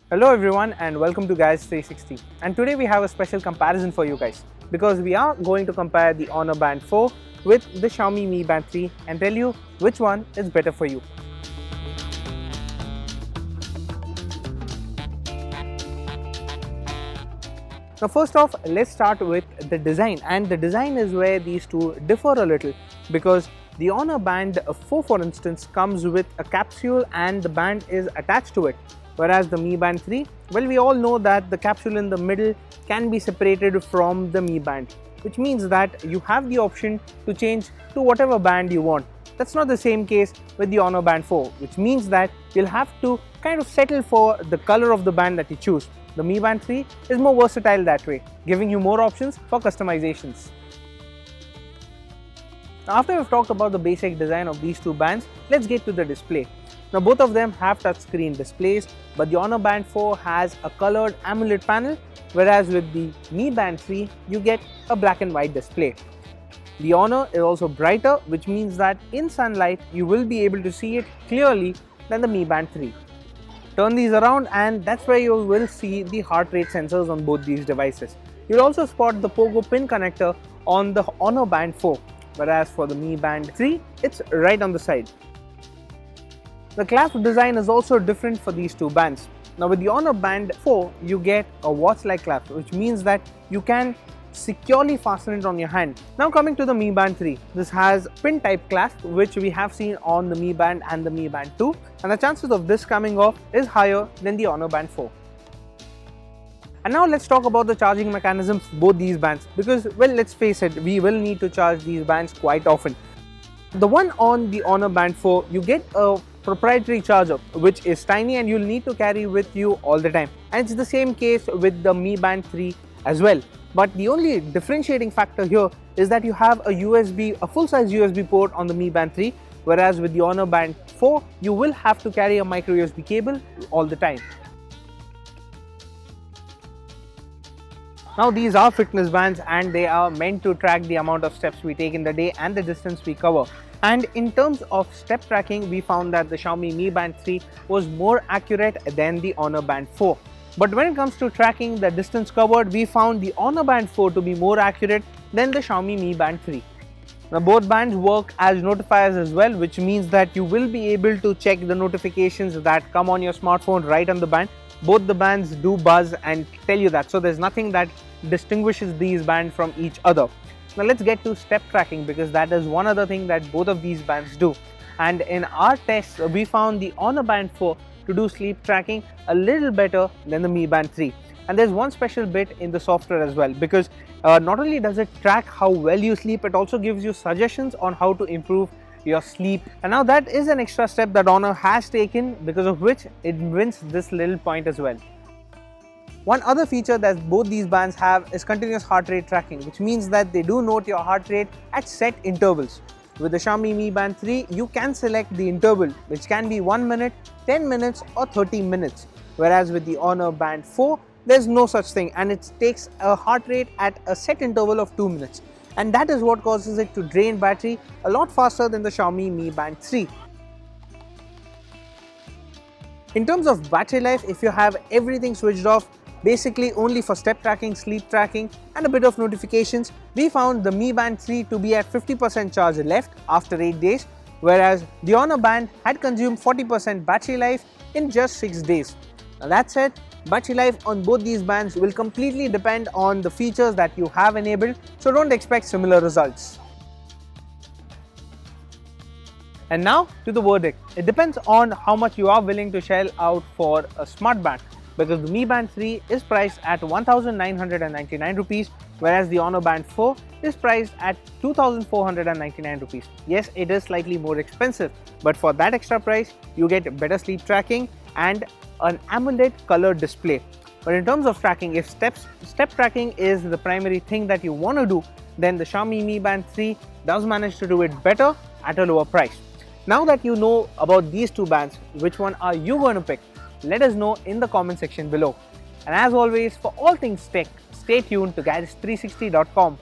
Hello everyone and welcome to Guys 360, and today we have a special comparison for you guys because we are going to compare the Honor Band 4 with the Xiaomi Mi Band 3 and tell you which one is better for you. Now first off, let's start with the design, and the design is where these two differ a little because the Honor Band 4 for instance comes with a capsule and the band is attached to it, whereas the Mi Band 3, well, we all know that the capsule in the middle can be separated from the Mi Band, which means that you have the option to change to whatever band you want. That's not the same case with the Honor Band 4, which means that you'll have to kind of settle for the color of the band that you choose. The Mi Band 3 is more versatile that way, giving you more options for customizations. Now, after we've talked about the basic design of these two bands, let's get to the display. Now both of them have touchscreen displays, but the Honor Band 4 has a colored AMOLED panel, whereas with the Mi Band 3 you get a black and white display. The Honor is also brighter, which means that in sunlight you will be able to see it clearly than the Mi Band 3. Turn these around and that's where you will see the heart rate sensors on both these devices. You'll also spot the Pogo pin connector on the Honor Band 4, whereas for the Mi Band 3 it's right on the side. The clasp design is also different for these two bands. Now with the Honor Band 4 you get a watch-like clasp, which means that you can securely fasten it on your hand. Now coming to the Mi Band 3, this has pin type clasp which we have seen on the Mi Band and the Mi Band 2, and the chances of this coming off is higher than the Honor Band 4. And now let's talk about the charging mechanisms for both these bands because, well, let's face it, we will need to charge these bands quite often. The one on the Honor Band 4, you get a proprietary charger which is tiny and you'll need to carry with you all the time, and it's the same case with the Mi Band 3 as well. But the only differentiating factor here is that you have a full-size USB port on the Mi Band 3, whereas with the Honor Band 4 you will have to carry a micro USB cable all the time. Now these are fitness bands and they are meant to track the amount of steps we take in the day and the distance we cover. And in terms of step tracking, we found that the Xiaomi Mi Band 3 was more accurate than the Honor Band 4. But when it comes to tracking the distance covered, we found the Honor Band 4 to be more accurate than the Xiaomi Mi Band 3. Now both bands work as notifiers as well, which means that you will be able to check the notifications that come on your smartphone right on the band. Both the bands do buzz and tell you that, so there's nothing that distinguishes these bands from each other. Now let's get to step tracking because that is one other thing that both of these bands do. And in our tests, we found the Honor Band 4 to do sleep tracking a little better than the Mi Band 3. And there's one special bit in the software as well, because not only does it track how well you sleep, it also gives you suggestions on how to improve your sleep. And now that is an extra step that Honor has taken, because of which it wins this little point as well. One other feature that both these bands have is continuous heart rate tracking, which means that they do note your heart rate at set intervals. With the Xiaomi Mi Band 3, you can select the interval, which can be 1 minute, 10 minutes or 30 minutes. Whereas with the Honor Band 4, there's no such thing, and it takes a heart rate at a set interval of 2 minutes. And that is what causes it to drain battery a lot faster than the Xiaomi Mi Band 3. In terms of battery life, if you have everything switched off, basically only for step tracking, sleep tracking and a bit of notifications, we found the Mi Band 3 to be at 50% charge left after 8 days, whereas the Honor Band had consumed 40% battery life in just 6 days. Now that said, battery life on both these bands will completely depend on the features that you have enabled, so don't expect similar results. And now to the verdict. It depends on how much you are willing to shell out for a smart band, because the Mi Band 3 is priced at 1,999 rupees, whereas the Honor Band 4 is priced at 2,499 rupees. Yes, it is slightly more expensive, but for that extra price, you get better sleep tracking and an AMOLED color display. But in terms of tracking, if step tracking is the primary thing that you want to do, then the Xiaomi Mi Band 3 does manage to do it better at a lower price. Now that you know about these two bands, which one are you going to pick? Let us know in the comment section below. And as always, for all things tech, stay tuned to Gadgets360.com.